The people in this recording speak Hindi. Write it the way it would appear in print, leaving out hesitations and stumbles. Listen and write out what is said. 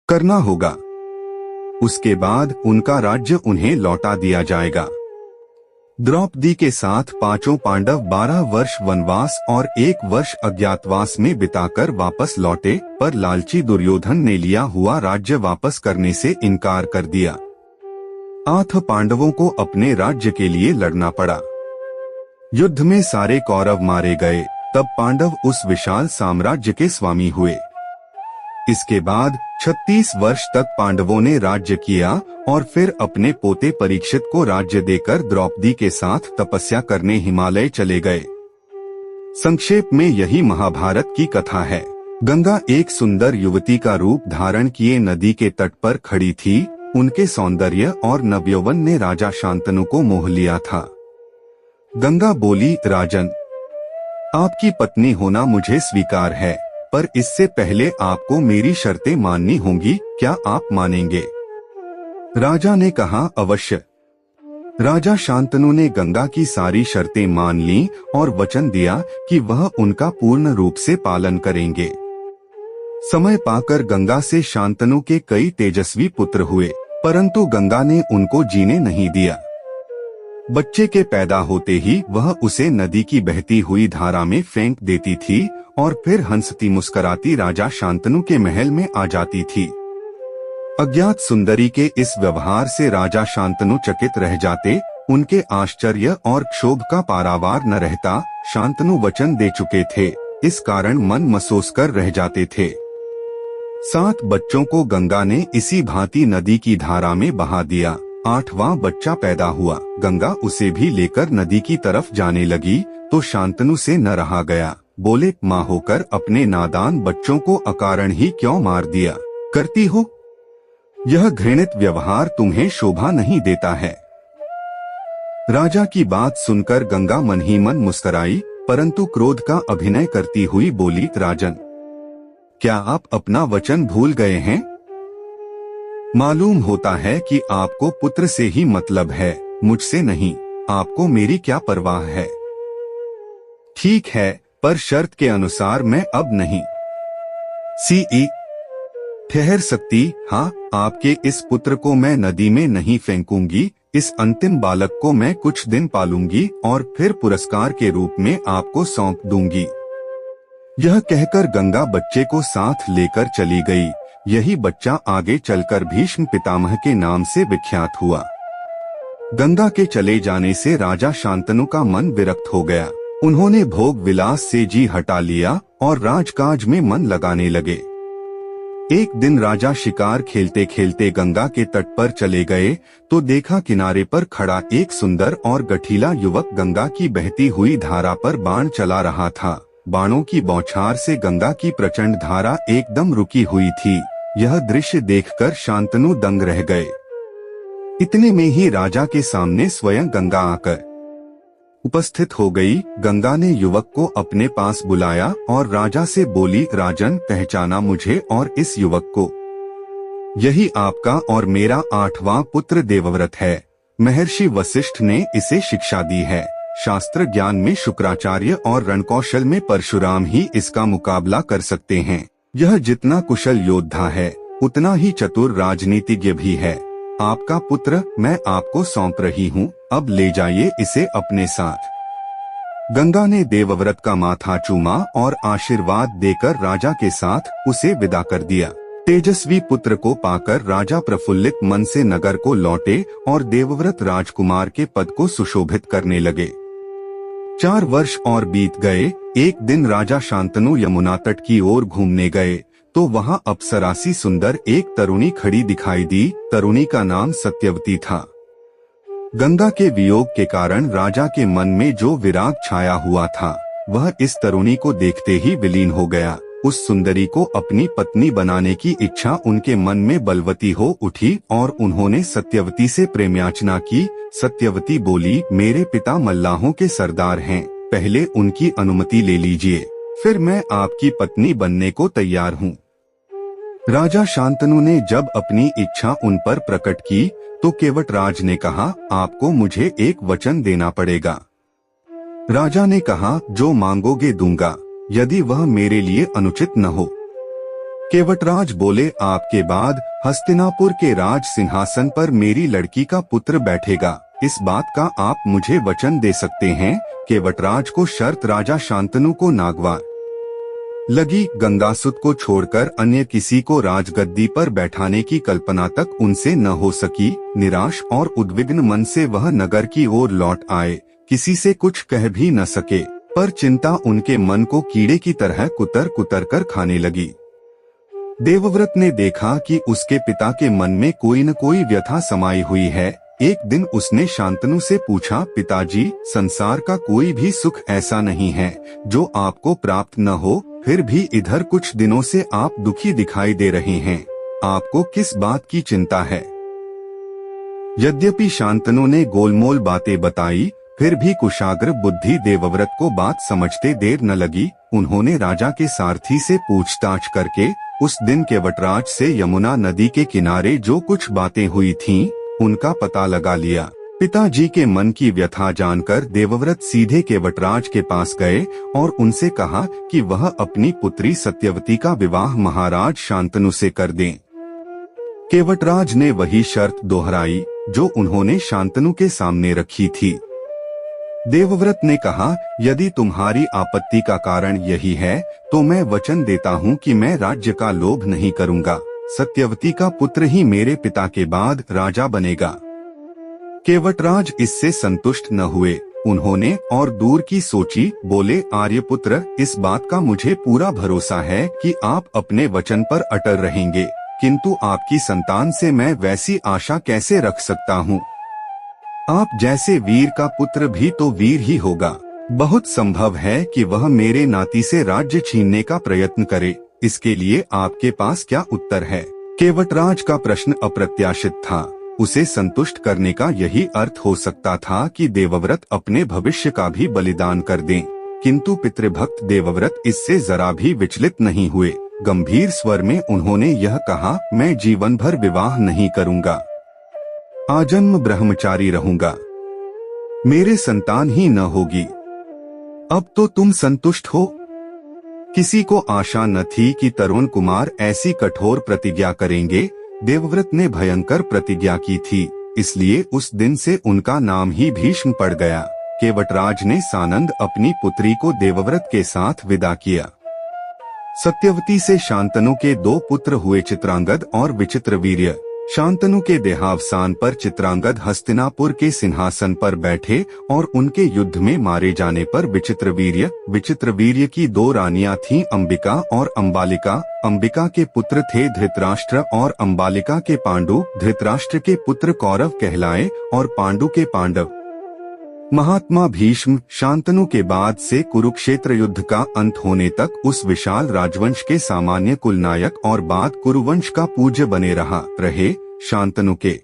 करना होगा। उसके बाद उनका राज्य उन्हें लौटा दिया जाएगा। द्रौपदी के साथ पांचों पांडव 12 वर्ष वनवास और 1 वर्ष अज्ञातवास में बिताकर वापस लौटे, पर लालची दुर्योधन ने लिया हुआ राज्य वापस करने से इनकार कर दिया। 8 पांडवों को अपने राज्य के लिए लड़ना पड़ा। युद्ध में सारे कौरव मारे गए। तब पांडव उस विशाल साम्राज्य के स्वामी हुए। इसके बाद 36 वर्ष तक पांडवों ने राज्य किया और फिर अपने पोते परीक्षित को राज्य देकर द्रौपदी के साथ तपस्या करने हिमालय चले गए। संक्षेप में यही महाभारत की कथा है। गंगा एक सुंदर युवती का रूप धारण किए नदी के तट पर खड़ी थी। उनके सौंदर्य और नवयौवन ने राजा शांतनु को मोह लिया था। गंगा बोली, राजन, आपकी पत्नी होना मुझे स्वीकार है, पर इससे पहले आपको मेरी शर्तें माननी होंगी। क्या आप मानेंगे? राजा ने कहा, अवश्य। राजा शांतनु ने गंगा की सारी शर्तें मान लीं और वचन दिया कि वह उनका पूर्ण रूप से पालन करेंगे। समय पाकर गंगा से शांतनु के कई तेजस्वी पुत्र हुए, परंतु गंगा ने उनको जीने नहीं दिया। बच्चे के पैदा होते ही वह उसे नदी की बहती हुई धारा में फेंक देती थी और फिर हंसती मुस्कुराती राजा शांतनु के महल में आ जाती थी। अज्ञात सुंदरी के इस व्यवहार से राजा शांतनु चकित रह जाते। उनके आश्चर्य और क्षोभ का पारावार न रहता। शांतनु वचन दे चुके थे, इस कारण मन मसोस कर रह जाते थे। 7 बच्चों को गंगा ने इसी भांति नदी की धारा में बहा दिया। 8वां बच्चा पैदा हुआ। गंगा उसे भी लेकर नदी की तरफ जाने लगी तो शांतनु से न रहा गया। बोले, माँ होकर अपने नादान बच्चों को अकारण ही क्यों मार दिया करती हो? यह घृणित व्यवहार तुम्हें शोभा नहीं देता है। राजा की बात सुनकर गंगा मन ही मन मुस्कुराई, परंतु क्रोध का अभिनय करती हुई बोली, राजन, क्या आप अपना वचन भूल गए हैं? मालूम होता है कि आपको पुत्र से ही मतलब है, मुझसे नहीं। आपको मेरी क्या परवाह है? ठीक है, पर शर्त के अनुसार मैं अब नहीं ठहर सकती। हाँ, आपके इस पुत्र को मैं नदी में नहीं फेंकूंगी। इस अंतिम बालक को मैं कुछ दिन पालूंगी और फिर पुरस्कार के रूप में आपको सौंप दूंगी। यह कहकर गंगा बच्चे को साथ लेकर चली गई। यही बच्चा आगे चलकर भीष्म पितामह के नाम से विख्यात हुआ। गंगा के चले जाने से राजा शांतनु का मन विरक्त हो गया। उन्होंने भोग विलास से जी हटा लिया और राजकाज में मन लगाने लगे। एक दिन राजा शिकार खेलते खेलते गंगा के तट पर चले गए तो देखा किनारे पर खड़ा एक सुंदर और गठीला युवक गंगा की बहती हुई धारा पर बाण चला रहा था। बाणों की बौछार से गंगा की प्रचंड धारा एकदम रुकी हुई थी। यह दृश्य देखकर शांतनु दंग रह गए। इतने में ही राजा के सामने स्वयं गंगा आकर उपस्थित हो गई। गंगा ने युवक को अपने पास बुलाया और राजा से बोली, राजन, पहचाना मुझे और इस युवक को? यही आपका और मेरा 8वां पुत्र देवव्रत है। महर्षि वशिष्ठ ने इसे शिक्षा दी है। शास्त्र ज्ञान में शुक्राचार्य और रणकौशल में परशुराम ही इसका मुकाबला कर सकते हैं। यह जितना कुशल योद्धा है उतना ही चतुर राजनीतिज्ञ भी है। आपका पुत्र मैं आपको सौंप रही हूँ, अब ले जाइए इसे अपने साथ। गंगा ने देवव्रत का माथा चूमा और आशीर्वाद देकर राजा के साथ उसे विदा कर दिया। तेजस्वी पुत्र को पाकर राजा प्रफुल्लित मन से नगर को लौटे और देवव्रत राजकुमार के पद को सुशोभित करने लगे। 4 वर्ष और बीत गए। एक दिन राजा शांतनु यमुना तट की ओर घूमने गए तो वहां अप्सरासी सुंदर एक तरुणी खड़ी दिखाई दी। तरुणी का नाम सत्यवती था। गंगा के वियोग के कारण राजा के मन में जो विराग छाया हुआ था वह इस तरुणी को देखते ही विलीन हो गया। उस सुंदरी को अपनी पत्नी बनाने की इच्छा उनके मन में बलवती हो उठी और उन्होंने सत्यवती से प्रेमयाचना की। सत्यवती बोली, मेरे पिता मल्लाहों के सरदार हैं, पहले उनकी अनुमति ले लीजिए, फिर मैं आपकी पत्नी बनने को तैयार हूँ। राजा शांतनु ने जब अपनी इच्छा उन पर प्रकट की तो केवटराज ने कहा, आपको मुझे एक वचन देना पड़ेगा। राजा ने कहा, जो मांगोगे दूंगा, यदि वह मेरे लिए अनुचित न हो। केवटराज बोले, आपके बाद हस्तिनापुर के राज सिंहासन पर मेरी लड़की का पुत्र बैठेगा। इस बात का आप मुझे वचन दे सकते हैं? केवटराज को शर्त राजा शांतनु को नागवा लगी। गंगासुत को छोड़कर अन्य किसी को राजगद्दी पर बैठाने की कल्पना तक उनसे न हो सकी। निराश और उद्विग्न मन से वह नगर की ओर लौट आए। किसी से कुछ कह भी न सके, पर चिंता उनके मन को कीड़े की तरह कुतर कुतर कर खाने लगी। देवव्रत ने देखा कि उसके पिता के मन में कोई न कोई व्यथा समाई हुई है। एक दिन उसने शांतनु से पूछा, पिताजी, संसार का कोई भी सुख ऐसा नहीं है जो आपको प्राप्त न हो, फिर भी इधर कुछ दिनों से आप दुखी दिखाई दे रहे हैं। आपको किस बात की चिंता है? यद्यपि शांतनु ने गोलमोल बातें बताई, फिर भी कुशाग्र बुद्धि देवव्रत को बात समझते देर न लगी। उन्होंने राजा के सारथी से पूछताछ करके उस दिन केवटराज से यमुना नदी के किनारे जो कुछ बातें हुई थीं, उनका पता लगा लिया। पिताजी के मन की व्यथा जानकर देवव्रत सीधे केवटराज के पास गए और उनसे कहा कि वह अपनी पुत्री सत्यवती का विवाह महाराज शांतनु से कर दें। केवटराज ने वही शर्त दोहराई जो उन्होंने शांतनु के सामने रखी थी। देवव्रत ने कहा, यदि तुम्हारी आपत्ति का कारण यही है तो मैं वचन देता हूँ कि मैं राज्य का लोभ नहीं करूँगा। सत्यवती का पुत्र ही मेरे पिता के बाद राजा बनेगा। केवटराज इससे संतुष्ट न हुए। उन्होंने और दूर की सोची, बोले, आर्यपुत्र, इस बात का मुझे पूरा भरोसा है कि आप अपने वचन पर अटल रहेंगे, किंतु आपकी संतान से मैं वैसी आशा कैसे रख सकता हूँ? आप जैसे वीर का पुत्र भी तो वीर ही होगा। बहुत संभव है कि वह मेरे नाती से राज्य छीनने का प्रयत्न करे। इसके लिए आपके पास क्या उत्तर है? केवटराज का प्रश्न अप्रत्याशित था। उसे संतुष्ट करने का यही अर्थ हो सकता था कि देवव्रत अपने भविष्य का भी बलिदान कर दें, किंतु पितृभक्त देवव्रत इससे जरा भी विचलित नहीं हुए। गंभीर स्वर में उन्होंने यह कहा, मैं जीवन भर विवाह नहीं करूंगा, आजन्म ब्रह्मचारी रहूंगा, मेरे संतान ही न होगी। अब तो तुम संतुष्ट हो? किसी को आशा न थी कि तरुण कुमार ऐसी कठोर प्रतिज्ञा करेंगे। देवव्रत ने भयंकर प्रतिज्ञा की थी, इसलिए उस दिन से उनका नाम ही भीष्म पड़ गया। केवटराज ने सानंद अपनी पुत्री को देवव्रत के साथ विदा किया। सत्यवती से शांतनु के 2 पुत्र हुए, चित्रांगद और विचित्रवीर्य। शांतनु के देहावसान पर चित्रांगद हस्तिनापुर के सिंहासन पर बैठे और उनके युद्ध में मारे जाने पर विचित्रवीर्य की 2 रानियां थीं, अंबिका और अंबालिका। अंबिका के पुत्र थे धृतराष्ट्र और अंबालिका के पांडु। धृतराष्ट्र के पुत्र कौरव कहलाए और पांडु के पांडव। महात्मा भीष्म शांतनु के बाद से कुरुक्षेत्र युद्ध का अंत होने तक उस विशाल राजवंश के सामान्य कुलनायक और बाद कुरुवंश का पूज्य बने रहे। शांतनु के